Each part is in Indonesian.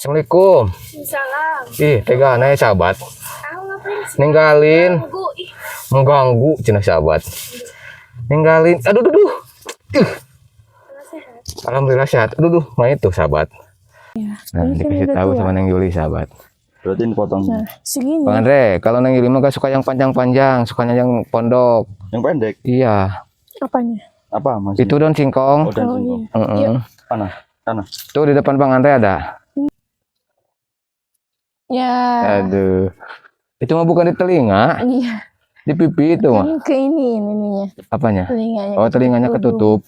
Assalamualaikum. Salam. Ih, tega ya sahabat. Tahu ngapain sih? Ninggalin, Ganggu. Ih, mengganggu cenah sahabat. Ninggalin, aduh, duh, duh. kalau sehat. Alhamdulillah sehat. Aduh, duh, main tuh sahabat. Ya. Nah, dikasih tahu sama Neng Yuli sahabat. Berarti ini potong Nah, segini. Bang Andre, kalau Neng Yuli mah gak suka yang panjang-panjang, sukanya yang pondok. yang pendek. Iya, Apanya? Apa masih? itu daun singkong. Oh, dan Oh, singkong. iya. Heeh. Yuk. Mana? Sana. Tuh di depan Bang Andre ada. Ya. Aduh. Itu mah bukan di telinga, Iya. di pipi itu mah. Kan ke ininya. Apanya? Telinganya. Oh, telinganya ketutup.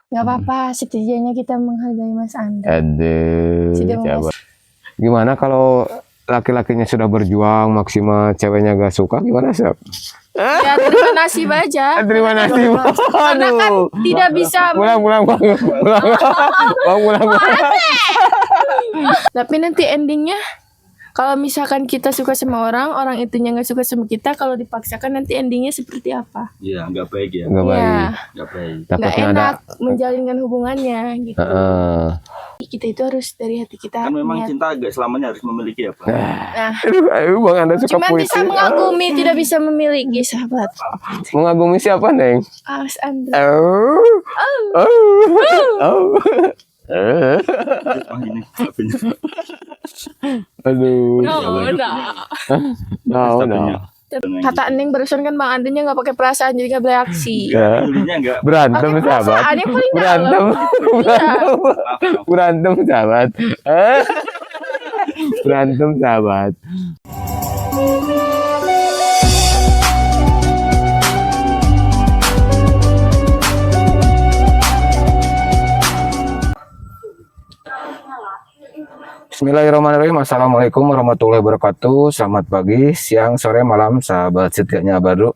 Gak apa-apa. Setidaknya kita menghargai Mas Andre. Aduh, Sudah coba. Gimana kalau laki-lakinya sudah berjuang maksimal, ceweknya gak suka, gimana sih? Ya, terima nasib aja. Terima kasih. Karena kan tidak bisa. Pulang. Tapi nanti endingnya, kalau misalkan kita suka sama orang, orang itunya nggak suka sama kita, kalau dipaksakan nanti endingnya seperti apa? Iya, nggak baik ya. Nggak baik. Ya, Nggak baik. nggak Takutnya ada. enak menjalinkan hubungannya gitu. Heeh. Kita itu harus dari hati kita. Kan memang niat. cinta agak selamanya harus memiliki apa? Nah, Aduh, Bang Anda suka cuma puisi. bisa mengagumi, tidak bisa memiliki, sahabat. Mengagumi siapa, Neng? Mas Andre. Terus, oh, ini HP-nya. Aduh. HP-nya. Kata Neng barusan kan Bang Andre nya nggak pakai perasaan jadi nggak bereaksi. Ya. Dulunya nggak. Berantem Pakai sahabat. perasaan yang paling Berantem. Berantem sahabat. Berantem sahabat. Bismillahirrahmanirrahim. Assalamualaikum warahmatullahi wabarakatuh. Selamat pagi, siang, sore, malam, sahabat setianya Abadu.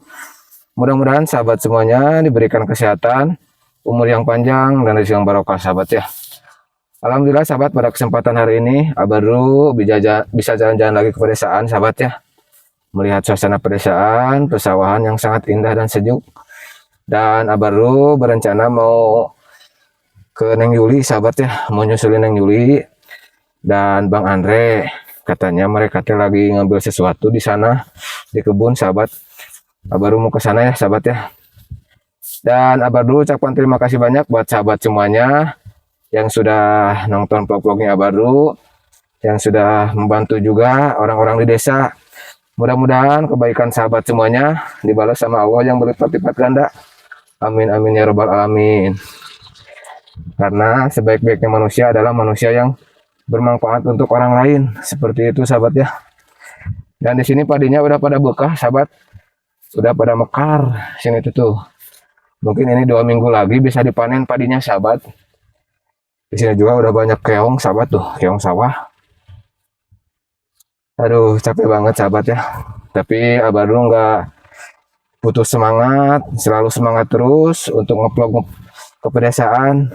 Mudah-mudahan sahabat semuanya diberikan kesehatan, umur yang panjang, dan rezeki yang barokah sahabat ya. Alhamdulillah sahabat, pada kesempatan hari ini Abadu bisa jalan-jalan lagi ke pedesaan sahabat ya. Melihat suasana pedesaan, persawahan yang sangat indah dan sejuk. Dan Abadu berencana mau ke Neng Yuli sahabat ya, mau nyusulin Neng Yuli dan Bang Andre. Katanya mereka lagi ngambil sesuatu di sana di kebun sahabat. Abadu mau ke sana ya sahabat ya. Dan Abadu ucapkan terima kasih banyak buat sahabat semuanya yang sudah nonton vlog-vlognya Abadu, yang sudah membantu juga orang-orang di desa. Mudah-mudahan kebaikan sahabat semuanya dibalas sama Allah yang berlipat-lipat ganda. Amin amin ya rabbal alamin. Karena sebaik-baiknya manusia adalah manusia yang bermanfaat untuk orang lain, seperti itu sahabat ya. Dan di sini padinya udah pada bekah sahabat, udah pada mekar sini tuh. Mungkin ini 2 minggu lagi bisa dipanen padinya sahabat. Di sini juga udah banyak keong sahabat tuh, keong sawah. Aduh capek banget sahabat ya. Tapi Abadu nggak putus semangat, selalu semangat terus untuk nge-vlog ke pedesaan,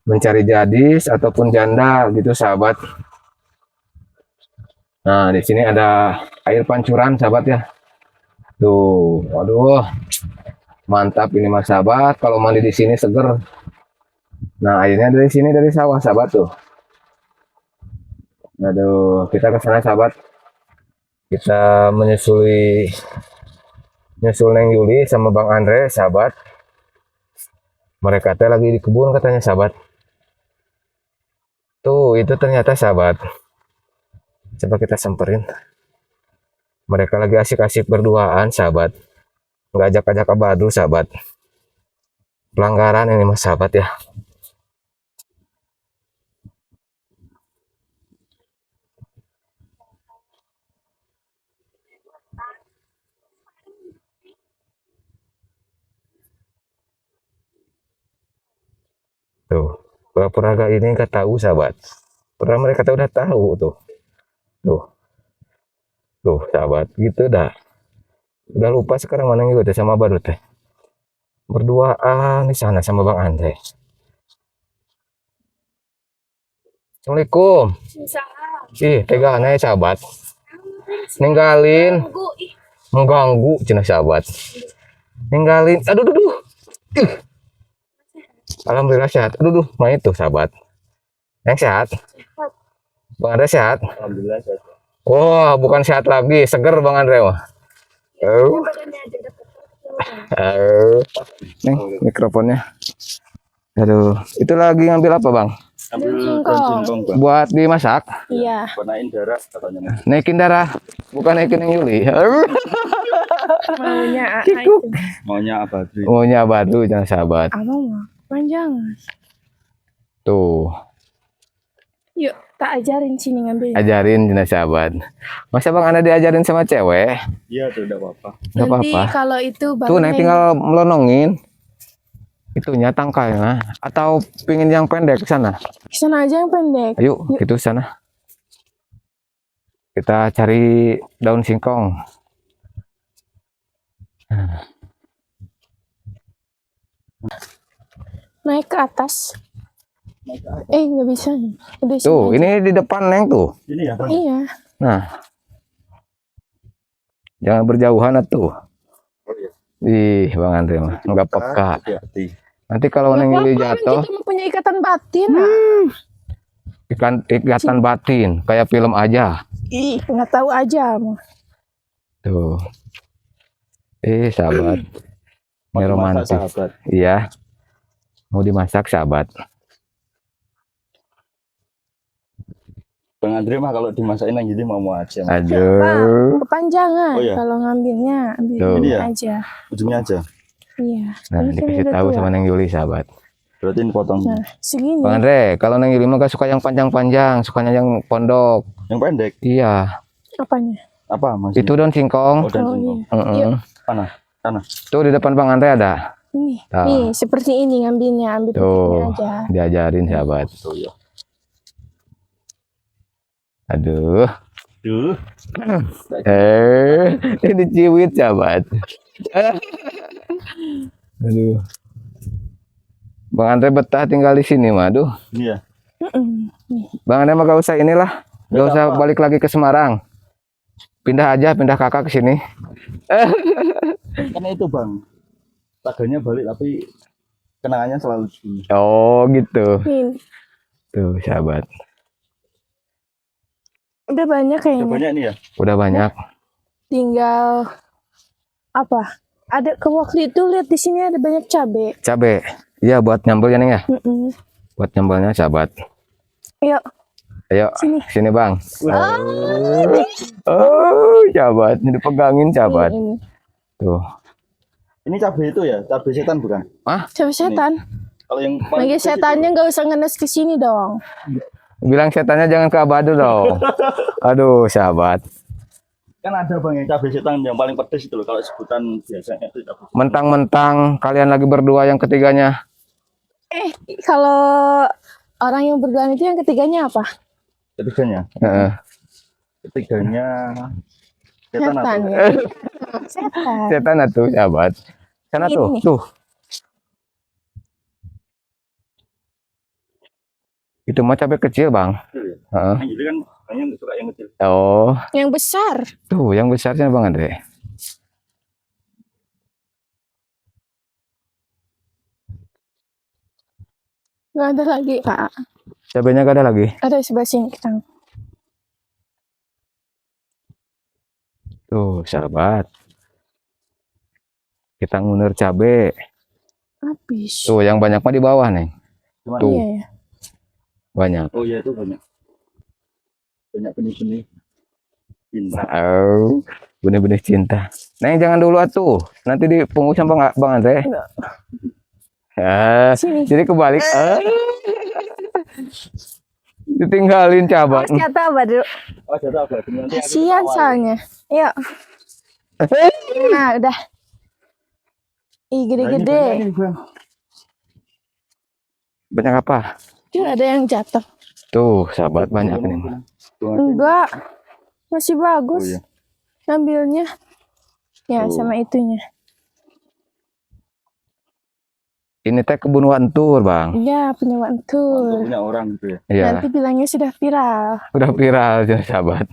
mencari gadis ataupun janda gitu sahabat. Nah di sini ada air pancuran sahabat ya. Tuh, waduh, mantap ini mas sahabat. Kalau mandi di sini seger. Nah airnya dari sini dari sawah sahabat tuh. Aduh, kita ke sana sahabat. Kita nyusul Neng Yuli sama Bang Andre sahabat. Mereka lagi di kebun katanya sahabat. Tuh, itu ternyata sahabat. Coba kita samperin. Mereka lagi asik-asik berduaan, sahabat. Nggak ajak-ajak Abadu, sahabat. Pelanggaran ini mas sahabat ya. Tuh. Pura-pura ini nggak tahu sahabat. Padahal mereka udah tahu tuh. Tuh sahabat, gitu dah. Udah lupa sekarang mana gitu sama Abadu teh. Berduaan di sana sama Bang Andre. Assalamualaikum. Salam. Ih, tega ya sahabat. Ninggalin, Ganggu. Ih, mengganggu cenah sahabat. Ninggalin, aduh, duh. Alhamdulillah sehat. Aduh, main tuh sahabat. Yang sehat. Bang Andre sehat? Alhamdulillah sehat. Wah, bukan sehat lagi, seger Bang Andre. Wah. Oh, nih mikrofonnya. Aduh, itu lagi ngambil apa Bang? Ambil Singkong. daun singkong bang. Buat dimasak? Iya. Warnain darah katanya. Naikin darah, bukan naikin yang Yuli. Maunya itu. Maunya apa tuh? Maunya batu jangan sahabat. Abang mah panjang. Tuh, Yuk, tak ajarin sini ngambil. ajarin jangan sahabat. Masa Bang Anda diajarin sama cewek? Iya tuh udah apa-apa. Nggak Nanti apa-apa. kalau itu baru Tuh, Neng tinggal melonongin. Itunya tangkainya. Atau pingin yang pendek ke sana? sana aja yang pendek. Ayo, Yuk. itu sana. Kita cari daun singkong. Naik ke atas. Nggak bisa. Udah sini Tuh, aja. ini di depan Neng tuh. Ini ya bang. Iya. Nah, jangan berjauhan tuh. Oh, iya. Ih, Bang Andre mah nggak peka. Hati-hati. Nanti kalau Neng Yuli jatuh, Kita mempunyai ikatan batin. ikatan batin kayak film aja. Ih, nggak tahu aja. Mah. Tuh. Sahabat. Ini Mau dimasak, romantis. sahabat. Iya. Mau dimasak, sahabat. Bang Andre mah kalau dimasakin yang jadi mau aja. Pak, Aduh. kepanjangan. Oh, iya. Kalau ngambilnya, ambil Tuh. ini Ini ya? aja. Ujungnya aja. Iya. Nah, Ini kan dikasih udah tahu tua. sama Neng Yuli, sahabat. Berarti ini potong. Nah, segini. Bang Andre, kalau Neng Yuli mah gak suka yang panjang-panjang, sukanya yang pondok. Yang pendek. Iya. Apanya? Apa maksudnya? Itu daun singkong. Oh, dan Oh, singkong. iya. Heeh. Yuk. Mana? Sana. Tuh di depan Bang Andre ada. Nih, Ah. nih seperti ini ngambilnya, ambil petiknya Tuh, aja. diajarin, sahabat. Tuh ya. Aduh. Duh. Ini ciwit, sahabat. Aduh. Bang Andre betah tinggal di sini, mah. Aduh. Ini ya. Mm-mm. Nih. Bang Andre mah gak usah inilah. Gak Nggak usah apa. balik lagi ke Semarang. Pindah aja, pindah kakak ke sini. Karena itu bang. Taganya balik tapi kenangannya selalu di sini. Oh, gitu. Nih, Tuh, sahabat. udah banyak Udah kayaknya. banyak nih ya. Udah banyak. Tinggal apa? Ada ke waktu itu lihat di sini ada banyak cabe. Cabe. Iya, buat nyambel ya, Neng ya. Mm-mm. Buat nyambelnya, sahabat. Yuk, Ayo, Sini. sini Bang. Oh, sahabat. Ini dipegangin, sahabat. ini. Tuh. Ini cabai itu ya, cabai setan bukan? Cabe setan. Kalau yang Lagi setannya nggak usah ngenes ke sini dong. Bilang setannya jangan ke Abadu dong. Aduh, sahabat. kan ada bang yang cabai setan yang paling pedes itu loh kalau sebutan biasanya itu cabai setan. Mentang-mentang kalian lagi berdua yang ketiganya. Kalau orang yang berdua itu yang ketiganya apa? Ketiganya, Heeh. ketiganya setan Setan. atau Ya? Setan. Setan tuh, sahabat. Sana tuh, Ini. tuh. Itu mah cabai kecil, Bang. kecil ya? Heeh. Yang jadi kan hanya suka yang kecil. Oh, Yang besar. tuh yang besarnya Bang Andre. Nggak ada lagi, Kak. Cabainya gak ada lagi. Ada sebelah sini kita. Tuh, sahabat. Kita ngunir cabai. Habis. Tuh, yang banyak mah di bawah, Neng. Gimana? Tuh. Iya ya. Banyak. Oh iya itu banyak. Banyak benih-benih. Cinta. Oh, benih-benih cinta. Neng jangan dulu atuh. Nanti dipungut sama Bang Andre. Enggak. Sini. Jadi kebalik. Ditinggalin sahabat. Harus kata apa dulu? Oh ada apa? Nanti aku Kasian awal. soalnya. Yuk. Nah, udah. Ih, Nah, ini gede-gede. banyak nih, Bang. Banyak apa? Tuh ada yang jatuh. Tuh, sahabat banyak nih. Enggak. Masih Oh bagus. iya. Ngambilnya. Ya, Tuh. sama itunya. Ini teh kebun wantur, Bang. Iya, punya wantur. Punya orang gitu ya. Iya, Nanti bilangnya sudah viral. udah viral jadi sahabat.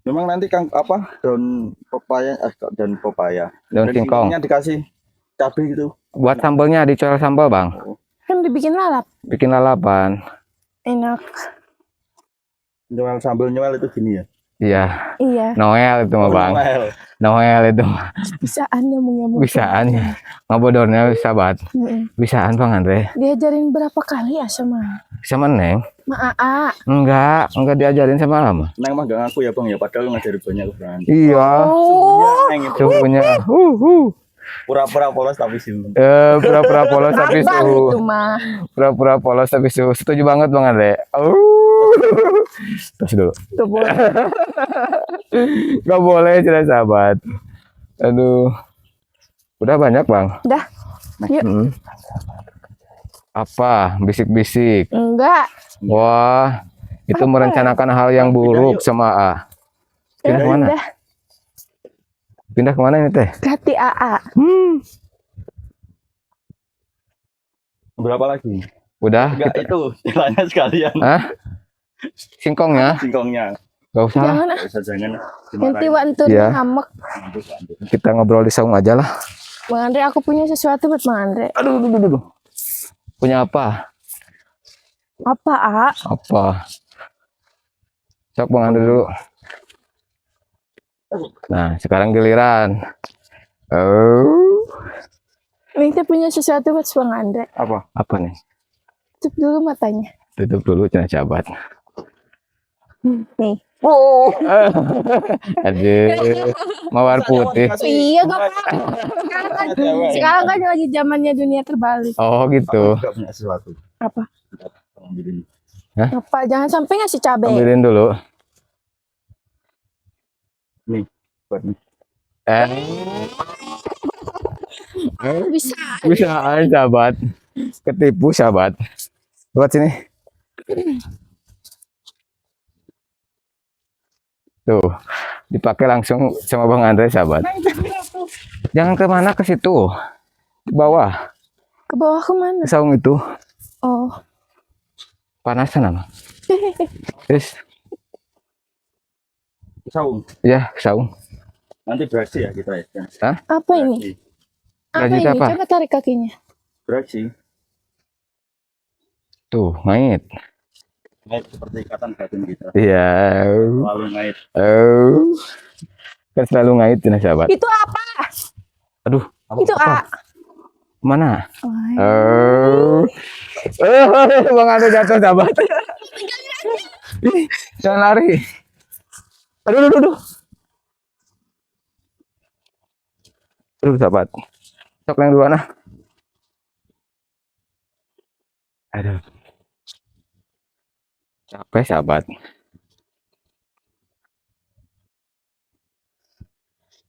Memang nanti Kang apa daun pepaya dan pepaya. Daun Dan singkong. singkongnya dikasih cabai gitu. Buat sambalnya dicoret sambal, Bang. Kan Kentang dibikin lalap. Bikin lalapan. Enak. Nyuel sambil nyuel itu gini ya. Iya. Iya. Noel itu mah bang. Noel. Noel itu mah. Bisaan nyambung-nyambung. Bisaan ya. Ngabodornya sahabat. Bisaan Bang Andre. Diajarin berapa kali ya sama Sama Neng? Aa? Enggak diajarin sama Lama. Neng mah gak ngaku ya bang ya, padahal ngajari banyak kan. Iya. Oh. Neng itu Suhunya. pura-pura polos tapi sih. Pura-pura polos tapi Abang suhu. itu mah. Pura-pura polos tapi suhu. Setuju banget Bang Andre. Terus dulu. Gak boleh. Gak boleh cerita sahabat. Aduh. Udah banyak Bang. Dah. Yuk. Apa? Bisik-bisik. Enggak. Wah. Itu merencanakan hal yang buruk sama A. Pindah kemana? Dah. Pindah kemana ini teh? Hati Aa. Berapa lagi? Udah? Enggak itu, jalannya sekalian. Hah? Singkongnya? Singkongnya. Gak usah. Jangan Gak usah jangan nanti dimarahin. wantur Iya. ngambek. Kita ngobrol di saung aja lah. Bang Andre, aku punya sesuatu buat Bang Andre. Aduh. Punya apa? Apa, A? Apa? Sok Bang Andre dulu. Nah, sekarang giliran. Oh. Ini kita punya sesuatu buat Bang Andre. Apa nih? Tutup dulu matanya. Tutup dulu cina sahabat. Nih. Aduh. Mawar putih. Iya, gak apa-apa. Sekarang kan lagi zamannya dunia terbalik. Oh gitu. Enggak punya sesuatu. Apa? Ambilin. Apa? Jangan sampai ngasih cabai. Ambilin dulu. Nih, buat nih. Bisa. Bisaan sahabat. Ketipu sahabat. Buat sini. Tuh, dipakai langsung sama Bang Andre sahabat. Jangan kemana, ke situ, di bawah, Ke bawah kemana? ke saung itu. Oh. Panasan ama. Terus, Saung. ya saung. Nanti beraksi ya kita ya. Apa ini? Apa Gaji ini? apa? Coba tarik kakinya. Beraksi. Tuh, ngait. Ngait seperti ikatan batin kita. Iya. Selalu ngait. Oh. Kan selalu ngait nih sahabat. Itu apa? Aduh, Itu A. mana? Oh. Oh. Bang Andre jatuh sahabat. Ih, jangan lari. Aduh. Aduh sahabat. Sok yang duluan ah. Aduh. Capek sahabat.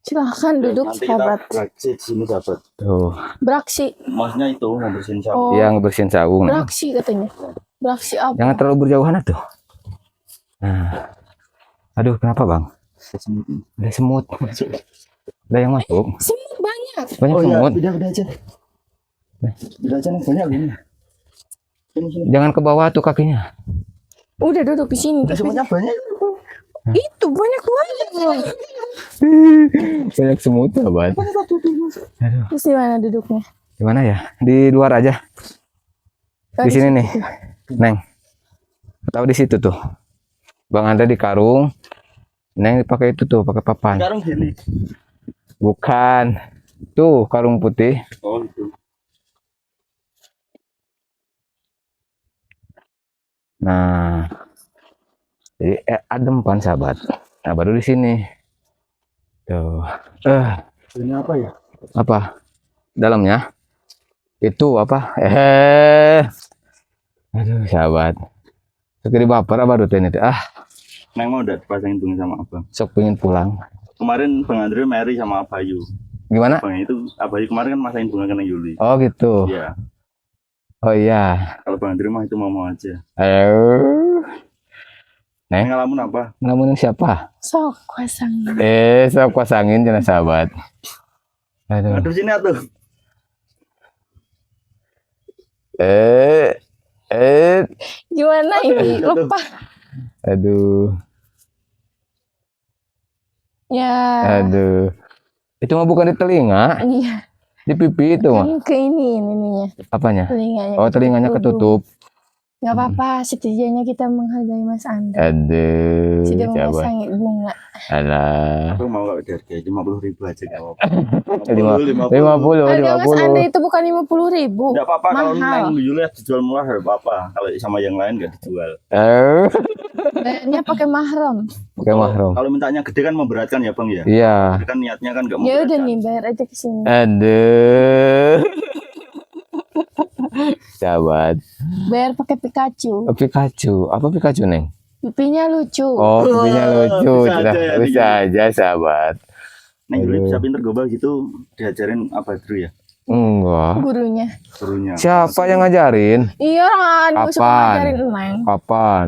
Silahkan duduk, Nanti sahabat. kita beraksi di sini sahabat. Tuh, Beraksi. Maksudnya itu membersihin saung. Oh. yang bersihin saung. Beraksi katanya. Beraksi apa? Jangan terlalu berjauhan tuh. Nah. Aduh, kenapa bang? Ada semut. Ada yang masuk. Semut banyak. Banyak Oh iya, semut. udah aja. Udah aja nih, banyak ini. Sini. Jangan ke bawah tuh kakinya. Udah duduk di sini. Udah semuanya banyak. Itu banyak banget. Banyak semut sahabat. Aduh. Terus di mana duduknya? Gimana ya? Di luar aja. Oh, Di sini nih, Neng. Atau di situ tuh. Bang Andre di karung. Neng dipakai itu tuh, pakai papan. Sekarang gini. Bukan. Tuh, karung putih. Oh itu. Nah. Jadi adem pan sahabat. Nah, baru di sini. Tuh. Ini apa ya? Apa? Dalamnya? Itu apa? Aduh, sahabat. Sekali baper baru tuh ini tuh. Neng mau udah dipasangin bunga sama abang. Sok pengen pulang. Kemarin Bang Andre Mary sama Bayu. Gimana? Bang itu Bayu kemarin kan masangin bunga ke Neng Yuli. Oh gitu. Iya. Oh iya. Kalau Bang Andre mah itu mau aja. Ayo. Neng, Ngalamun apa? ngelamunin siapa? Sok pasang. Sok pasangin jangan sahabat. Aduh. Aduh sini atuh. Gimana ini? Lupa. Aduh. Ya. Aduh. Itu mah bukan di telinga. Iya. Di pipi itu mah. Kan ke ininya, Apanya? telinganya. Oh, telinganya ketutup. Nggak apa-apa, setidaknya kita menghargai Mas Andre. Aduh, Sudah coba. memasang bunga. Alah. Aku mau nggak harga 50.000 aja nggak apa-apa. 50, Harga Mas 50. Andre itu bukan 50.000. Nggak apa-apa kalau Mahal. Neng Yuli dijual murah nggak apa-apa. Kalau sama yang lain nggak dijual. Bayarnya pakai mahram. Pakai mahram. Kalau mintanya gede kan memberatkan ya bang ya. Iya. Gede kan niatnya kan nggak Ya udah memberatkan. nih, bayar aja ke sini. Aduh. Sahabat. Bayar pakai Pikachu. Pikachu. Apa Pikachu, Neng? Pipinya lucu. Oh, pipinya lucu. Bisa aja ya, Bisa aja, sahabat. Neng Yuli Aduh. bisa pinter gobal gitu diajarin apa dulu ya Enggak. Gurunya. gurunya. Siapa yang ngajarin? Iya, orang suka Apaan? ngajarin Neng. Kapan?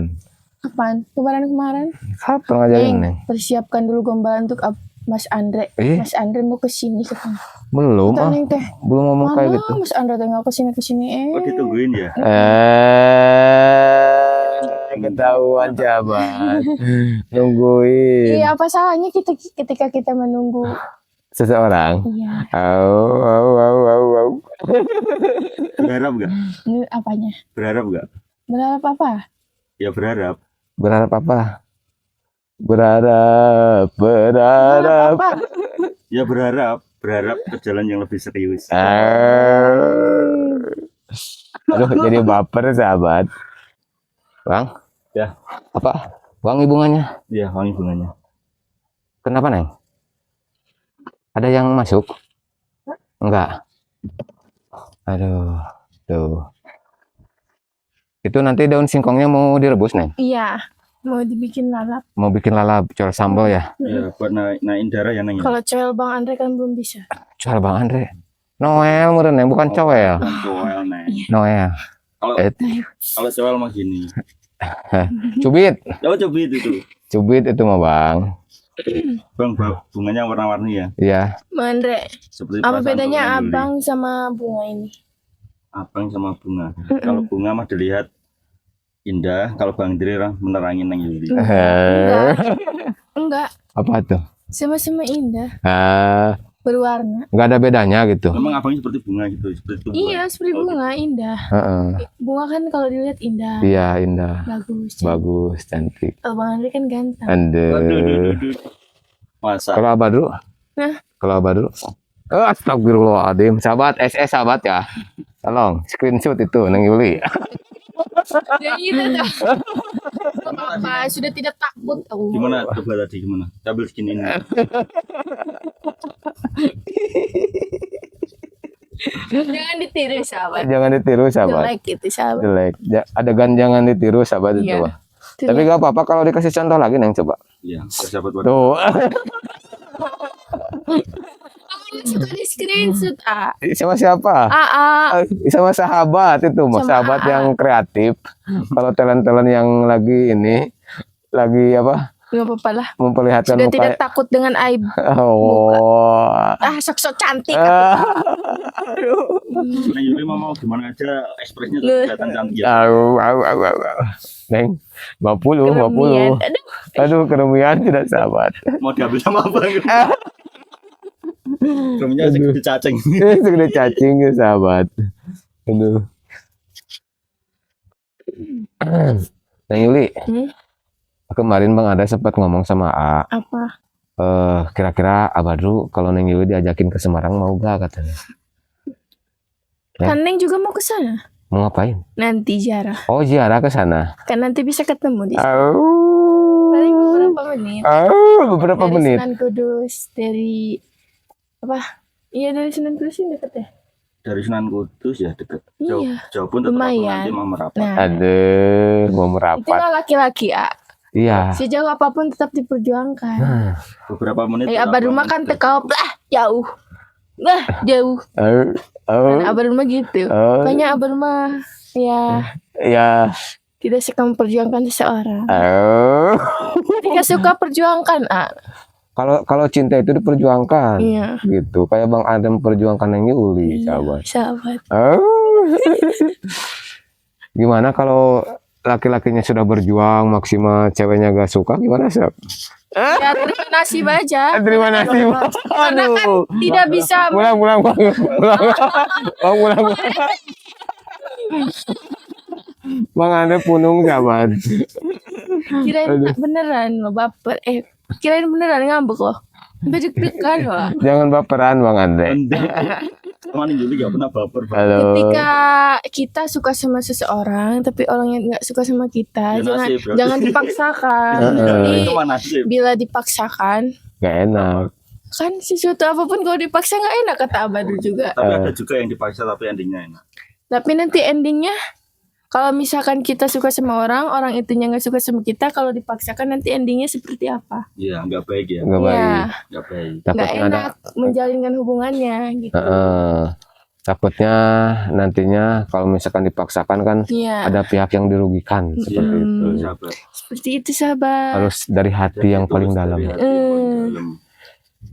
Kapan? Kemarin-kemarin. Kapan ngajarin, Neng, Neng? persiapkan dulu gombalan untuk Mas Andre. Eh? Mas Andre mau ke sini katanya. Belum ah. Neng teh. Belum ngomong kayak Mana gitu. Mas Andre teh nggak ke sini Oh ditungguin ya. Ketahuan sahabat. Nungguin Iya, apa salahnya kita ketika kita menunggu? seseorang. Iya. Au. Berharap nggak? Ini apanya? Berharap nggak? Berharap apa? Ya berharap. Berharap apa? Berharap. Apa? Ya berharap ke jalan yang lebih serius. Aduh, jadi baper sahabat. Bang? Ya. Apa? Wangi bunganya. Iya wangi bunganya. Kenapa, Neng? Ada yang masuk? Enggak. Aduh, tuh. Itu nanti daun singkongnya mau direbus, Neng? Iya, mau dibikin lalap. Mau bikin lalap, cor sambal ya? Ya buat naikin darah ya Neng. Ya? Kalau cewek Bang Andre kan belum bisa. Cor Bang Andre. Noel meren, Neng, bukan cowel. Cowel Neng. Noel. Kalau Eh, kalau cowel mah gini. Cubit. Coba coba itu. Cubit itu mah, Bang. Bang bunganya warna-warni ya. Iya. Bang Andre, Seperti apa perasaan bedanya Bang Yuli. abang sama bunga ini? Abang sama bunga. Kalau bunga mah dilihat indah, kalau Bang Diri menerangin Neng Yuli. Enggak, Apa tuh? sama-sama indah, berwarna. Nggak ada bedanya gitu. Memang abangnya seperti bunga gitu, seperti tumbuhan. Iya, seperti bunga indah. Heeh. Bunga kan kalau dilihat indah, Iya, indah. bagus. Bagus, cantik. Kalau Bang Andre kan ganteng. Aduh. Masa Kalau Abah dulu? Hah? Kalau Abah dulu? Astagfirullahaladzim. Sahabat, SS sahabat ya. Tolong, screenshot itu, Neng Yuli. Ya gitu dah. Apa sudah tidak takut tahu. gimana coba tadi gimana? Sambil segini ini. Jangan ditiru sahabat. Jangan ditiru, sahabat. Jelek gitu sahabat. Jelek. Adegan jangan ditiru, sahabat itu. Iya. Wah. Tapi gak apa-apa kalau dikasih contoh lagi, Neng, coba. Iya, persahabat buat Tuh. Aku suka di screenshot Sama siapa? Sama sahabat itu, Mas. Sama Sahabat AA. yang kreatif. Kalau talent-talent yang lagi ini, lagi apa? Nggak apa-apa lah. Memperlihatkan Sudah muka. tidak takut dengan aib. Oh. Sok-sok cantik. Neng Yuli mau gimana aja ekspresinya tuh Loh. kelihatan cantik ya. Au. Neng, 50. Kerumian. Aduh, kerumian tidak sahabat. Mau diambil sama abang. Rumahnya Aduh. segede cacing. Segede cacing ya sahabat. Aduh. Neng Yuli, kemarin Bang ada sempat ngomong sama A. Apa? Kira-kira Abadru kalau Neng Yuli diajakin ke Semarang mau gak katanya? Ya. Kan Neng juga mau ke sana. Mau ngapain? Nanti ziarah. Oh, ziarah ke sana. Kan nanti bisa ketemu di sana. Au. Paling beberapa menit. Beberapa Dari menit. Sunan Kudus, dari apa? Iya, dari Sunan Kudus ini deket ya. Dari Sunan Kudus ya deket. Jauh, Iya. jauh pun tetap Lumayan. nanti mau merapat. Nah, Aduh, mau itu merapat. lah laki-laki Iya. Sejauh apapun tetap diperjuangkan. Nah. Beberapa menit. Abah rumah kan tekau lah jauh. Jauh. Oh. Nah, abah rumah gitu. Oh. Banyak abah rumah ya Ya. tidak suka memperjuangkan seseorang. Oh. Ketika suka perjuangkan, Kalau cinta itu diperjuangkan. Iya. Gitu. Kayak Bang Adam memperjuangkan Neng Yuli, Iya, sahabat. sahabat. Oh. Gimana kalau laki-lakinya sudah berjuang maksimal, ceweknya gak suka, gimana sih? Ya terima nasib aja. Terima kasih. Karena kan tidak bisa Pulang. Pulang. Bang Andre punung sahabat. kirain beneran lo baper. Kirain beneran ngambek loh. Deg-degan loh. Jangan baperan Bang Andre. Teman juga gak pernah baper. Halo. Ketika kita suka sama seseorang tapi orang yang nggak suka sama kita, Ya, nasib, berarti. jangan dipaksakan. Itu mana sih? Bila dipaksakan, Gak enak. kan sesuatu apapun kalau dipaksa nggak enak kata Abadu juga. Tapi ada juga yang dipaksa tapi endingnya enak. Tapi nanti endingnya kalau misalkan kita suka sama orang, orang itunya nggak suka sama kita, kalau dipaksakan nanti endingnya seperti apa? Iya, nggak baik ya. Nggak baik. Ya, Nggak baik. nggak Takutnya ada. enak menjalinkan hubungannya gitu. Takutnya nantinya kalau misalkan dipaksakan kan Iya. ada pihak yang dirugikan seperti itu. Sahabat. Seperti itu sahabat. Harus dari hati yang paling dalam. Dari hati yang paling dalam.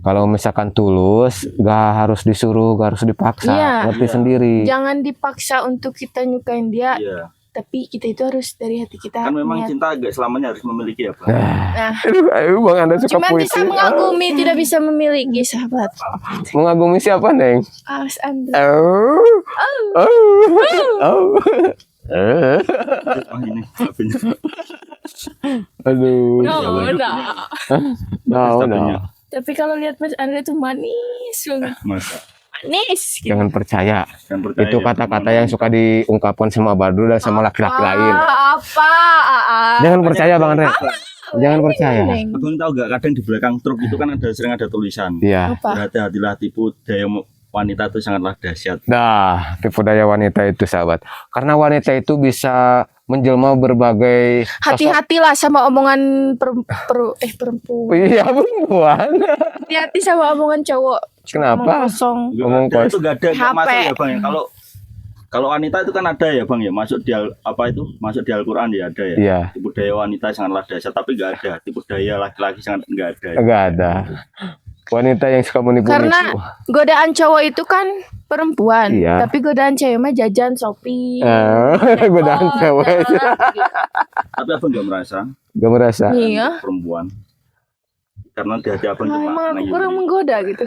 Kalau misalkan tulus, gak harus disuruh, gak harus dipaksa, Iya. ngerti Iya. sendiri. Jangan dipaksa untuk kita nyukain dia, Iya. tapi kita itu harus dari hati kita. Kan memang niat. cinta agak selamanya harus memiliki ya, Pak. Nah, Aduh, Bang Anda suka cuma puisi. bisa mengagumi, tidak bisa memiliki sahabat. Mengagumi siapa, Neng? Awas Anda. Wah, ini HP-nya. Aduh. No. HP-nya. Tapi kalau lihat Mas Andre itu manis banget. Masa. Manis. Gitu. Jangan percaya. Jangan percaya. Itu kata-kata yang suka diungkapkan sama Badru dan sama laki-laki lain. Apa? Jangan percaya, Bang Andre. Jangan percaya. Abang tahu gak, kadang di belakang truk itu kan sering ada tulisan. Iya. Apa? Berhati-hatilah, tipu daya wanita itu sangatlah dahsyat. Nah, tipu daya wanita itu, sahabat. Karena wanita itu bisa menjelma berbagai sosok. Hati-hatilah sama omongan perempuan. Iya, perempuan. Hati-hati sama omongan cowok. Omong Kenapa? kosong. Ngomong Nggak ada, kos. itu gak ada nggak HP. masuk ya, Bang ya. Kalau wanita itu kan ada ya, Bang ya, masuk di masuk di Al-Qur'an ya, ada ya. Iya, Tipu daya wanita sangatlah dahsyat, tapi gak ada tipu daya laki-laki sangat enggak ada. enggak ada. Wanita yang suka menipu. Karena godaan cowok itu kan perempuan, Iya. tapi godaan cewek mah jajan Shopee. Godaan cewek. Tapi Abang gak merasa Gak merasa. Iya. perempuan. Karena di hati Abang Nah, cuma emang aku Neng kurang Yuli. menggoda gitu.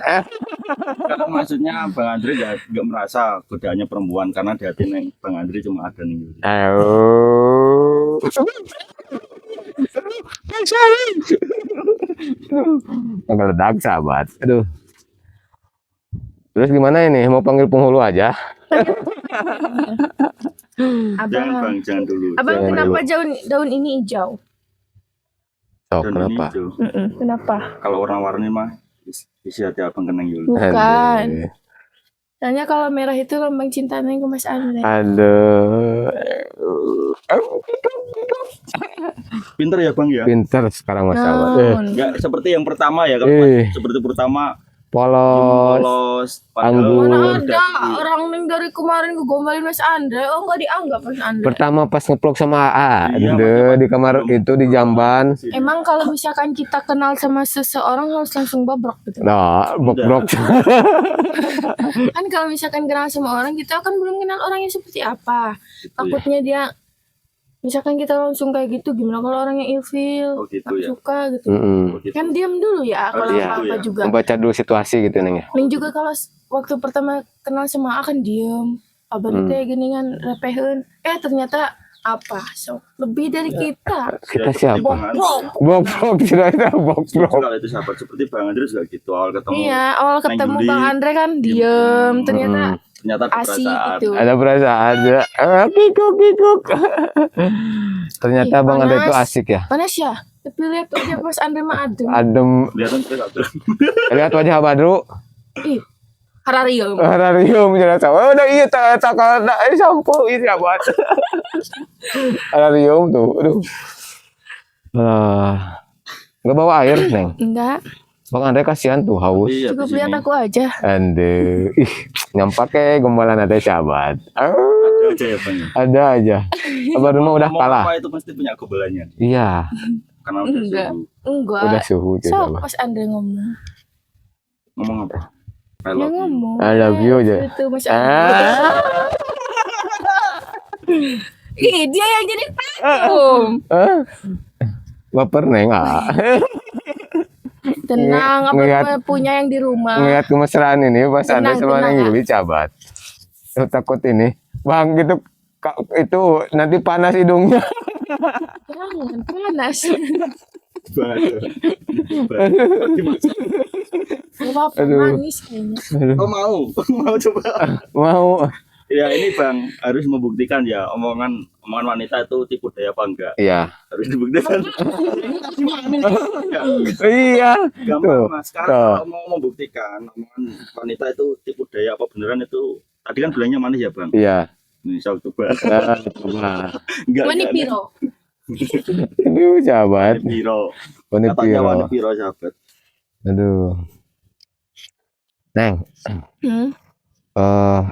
Karena maksudnya Bang Andre gak merasa godaannya perempuan, karena di hati Bang Andre cuma ada Neng Yuli. Ngeledak, sahabat. Aduh. Terus gimana ini? Mau panggil penghulu aja? Jangan Abang, Bang, jangan dulu. abang Jangan kenapa daun ini hijau? Oh, Dan kenapa? hijau. Kenapa? Kalau warna-warni mah isi hati Abang ke Neng Yuli. Bukan. Aduh. Soalnya kalau merah itu lambang cinta Neng ke Mas Andre. Aduh. Pinter ya Bang ya. Pintar sekarang Mas sahabat. Naon. Enggak seperti yang pertama ya. Kalau seperti pertama Polos. polos, anggun. Mana ada orang Neng dari kemarin ngegombalin Mas Andre, oh nggak dianggap Mas Andre. Pertama pas ngeplok sama AA, Iya, Aduh, di kamar itu di jamban. Emang kalau misalkan kita kenal sama seseorang harus langsung bobrok gitu. Nah, brok-brok. Kan kalau misalkan kenal sama orang, kita kan belum kenal orangnya seperti apa. Takutnya dia, misalkan kita langsung kayak gitu, gimana kalau orangnya ilfil, Oh, gitu nggak ya. suka gitu. Mm-mm. Oh, gitu. Kan diam dulu ya kalau iya. apa-apa juga. Membaca dulu situasi gitu Neng ya. Neng juga kalau waktu pertama kenal sama akan diem. Abang teh gini kan repehin. Ternyata apa? So, lebih dari kita. Kita seperti siapa? Bang Andre. Bobrok, tidak ada bobrok. Kalau itu sahabat seperti Bang Andre juga gitu, awal ketemu Iya, awal ketemu Yuli, Bang Andre kan diem. Ternyata ternyata ada asik perasaan. gitu. Ada perasaan ada. Kikuk. Ternyata Ih, Bang Andre itu panas. asik ya. Panas ya? Tapi lihat wajah Mas Andre mah adem. Adem. Kelihatan tuh. Lihat wajah Badru. Ih, hararium. Hararium jelas. Oh, udah iya tak sampo ini sahabat. Hararium tuh. Aduh. Nggak bawa air, Neng. Enggak, Bang Andre kasihan tuh haus. Iya, cukup di sini. lihat aku aja. Ande, nyampak gombalan ada sahabat. Ada aja ya Bang. Ada aja. Kabar rumah udah Ngomong kalah. apa itu pasti punya kebelannya. Iya, Karena udah Enggak. suhu. Enggak. udah suhu So, sahabat. Mas Andre ngomong. Ngomong apa? I Dia love you. ngomong. I love you aja. Itu Mas Andre. Ih, dia yang jadi takum. Baper neng ah. Tenang, Ngelihat- apa punya yang di rumah. Ngelihat kemesraan ini Mas Andre Tenang, sama tenang, Neng ya. Yuli cabat. Tuh, takut ini. Bang gitu itu nanti panas hidungnya. Jangan panas. Baru. Gak apa-apa, Aduh. manis kayaknya. Oh mau, mau coba. Mau Ya ini Bang harus membuktikan ya omongan wanita itu tipu daya apa enggak. iya. Harus dibuktikan. Iya. Gampang Mas. Sekarang Tuh. kalau mau membuktikan omongan wanita itu tipu daya apa beneran itu tadi kan bilangnya manis ya Bang. Iya. Nih saya coba. Coba. Enggak. Mani piro? Aduh, sahabat. Piro. Ini Katanya piro. wani piro sahabat. Aduh. Neng, Hmm.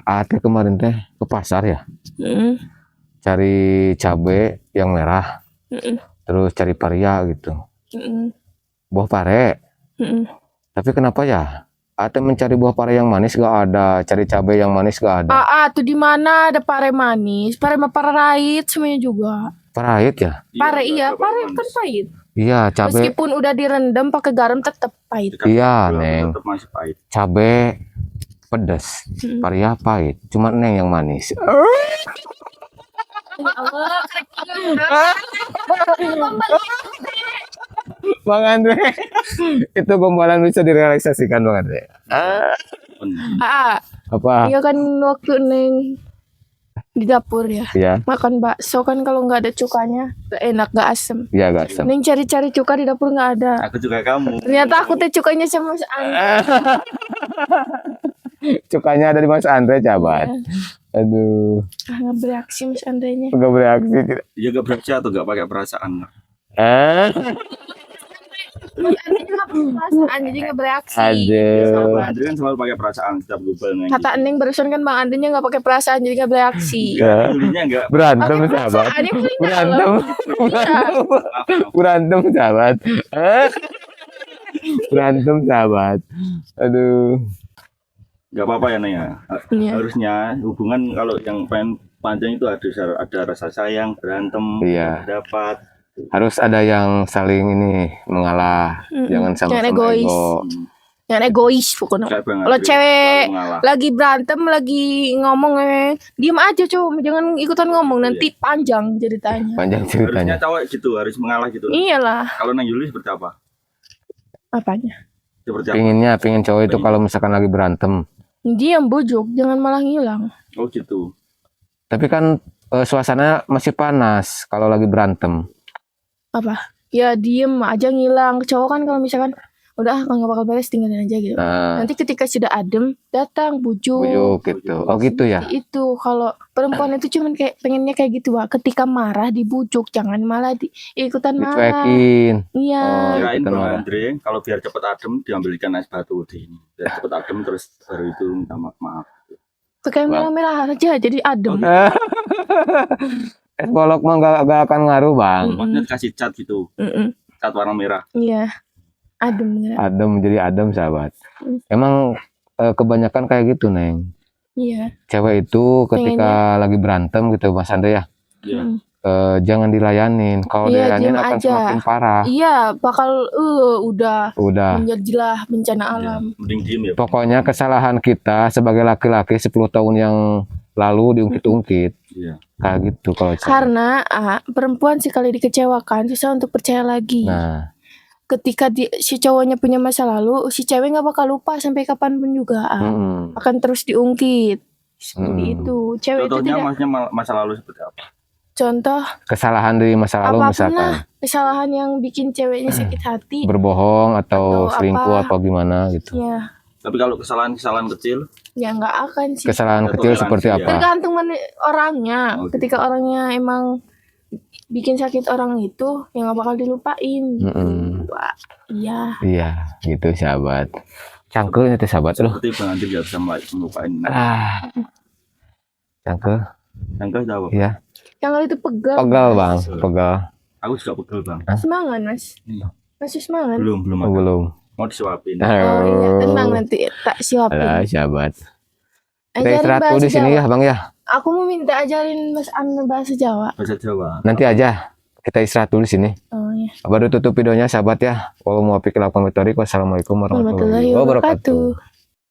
Ate kemarin teh ke pasar ya, Hmm. cari cabe yang merah, Hmm. terus cari paria gitu. Hmm. Buah pare. Hmm. Tapi kenapa ya? Ate mencari buah pare yang manis gak ada, cari cabe yang manis gak ada. Tuh di mana ada pare manis, pare sama pare rait semuanya juga. Pahit ya? Pare iya, enggak pare manis. kan pahit. Iya, cabe. Meskipun udah direndam pakai garam tetap pahit. Dekat Iya, dua, Neng. tetap masih pahit. Cabe pedas, Hmm. paria pahit. Cuma Neng yang manis. Ya Allah, Bang Andre, itu gombalan bisa direalisasikan Bang Andre. Apa? iya kan waktu Neng di dapur ya. Iya, Makan bakso kan kalau nggak ada cukanya gak enak, gak asem. iya gak asam. Neng cari-cari cuka di dapur nggak ada. Aku juga kamu. Ternyata aku teh cukanya sama Mas Andre. Cukanya ada di Mas Andre, cabat. Aduh, Nggak bereaksi Mas Andre-nya. gak bereaksi. Ya gak bereaksi atau gak pakai perasaan. Mas Andre juga pakai perasaan jadi nggak bereaksi. Aduh. Bang Andre kan selalu pakai perasaan setiap global Neng. Kata Neng barusan kan Bang Andre-nya nggak pakai perasaan jadi nggak bereaksi. Ya. Julinya enggak. Berantem Pakai sahabat. perasaan yang paling Berantem. dalam. Berantem sahabat. Berantem sahabat. Aduh. Gak apa-apa ya Neng ya. Iya. Harusnya hubungan kalau yang pengen panjang itu ada rasa sayang, berantem, Iya. dapat. Harus ada yang saling ini mengalah. Jangan sama-sama Jangan egois. ego. Jangan egois pokoknya. Kayak Bang Kalau Andre cewek selalu ngalah. lagi berantem, lagi ngomong, diem aja cowok, jangan ikutan ngomong nanti panjang ceritanya. Panjang Harusnya ceritanya. cowok gitu harus mengalah gitu. Iyalah, Kalau Neng Yuli seperti apa? apanya? Seperti apa? Pingin cowok itu kalau misalkan lagi berantem. Diam bujuk, jangan malah ngilang. Oh gitu. Tapi kan suasana masih panas kalau lagi berantem. Apa? Ya diem aja ngilang. Cowok kan kalau misalkan udah nggak bakal beres tinggalin aja gitu. Nah, Nanti ketika sudah adem datang bujuk. bujuk gitu. Oh gitu ya. Itu kalau perempuan itu cuman kayak pengennya kayak gitu, Wak. Ketika marah dibujuk, jangan malah ikutan marah. Dicuekin. Iya. Oh, Kirain ikutan Bang marah. Andre kalau biar cepet adem diambilkan es batu di ini. Biar cepet adem terus baru itu minta maaf. Pakai merah-merah aja jadi adem. Es bolok mah gak akan ngaruh bang. Maksudnya kasih cat gitu, Mm-mm. cat warna merah. Iya. Adem ya. Adem jadi adem sahabat. Emang kebanyakan kayak gitu neng. Iya. Cewek itu ketika lagi berantem gitu Mas Andre ya. Iya. Mm. Jangan dilayanin. Kalau Iya, dilayanin diem akan aja. semakin parah. Iya, bakal udah Udah. menjadilah bencana Iya. alam. Mending diem ya. Pokoknya kesalahan kita sebagai laki-laki 10 tahun yang lalu diungkit-ungkit. Iya. Kayak gitu kalau cewek. Karena perempuan sekali dikecewakan susah untuk percaya lagi. Nah, Ketika si cowoknya punya masa lalu, si cewek nggak bakal lupa sampai kapanpun juga. mm-mm. Akan terus diungkit. Seperti Mm. itu. Cewek itu Contohnya tidak. maksudnya masa lalu seperti apa? Contoh Kesalahan dari masa lalu apa misalkan pernah kesalahan yang bikin ceweknya sakit hati? berbohong atau Atau selingkuh apa. atau gimana gitu. Ya, Tapi kalau kesalahan-kesalahan kecil, ya nggak akan sih. Kesalahan Atau kecil toleransi, seperti ya. apa? Tergantung orangnya. Oh, gitu. Ketika orangnya emang bikin sakit orang itu, ya nggak bakal dilupain. Mm-mm. Wah, iya. Iya, gitu sahabat. Cangkel itu sahabat loh. seperti Bang Andre nggak bisa melupain. Ah. Cangkel, Yang kau tahu? iya. Yang itu pegal. Pegal bang, pegal. Aku juga pegel Bang. Semangat mas. Iya. Masih semangat. Belum Oh, ada. belum. Mau disuapin. Oh iya, tenang nanti tak siapin. Alah sahabat. Kita Ajarin istirahat dulu bahasa di sini Jawa. ya Bang ya. Aku mau minta ajarin Mas Amna bahasa Jawa. Bahasa Jawa. Nanti aja. Kita istirahat dulu di sini. Oh ya. Baru tutup videonya sahabat ya. Wassalamualaikum warahmatullahi wabarakatuh. Warahmatullahi wabarakatuh.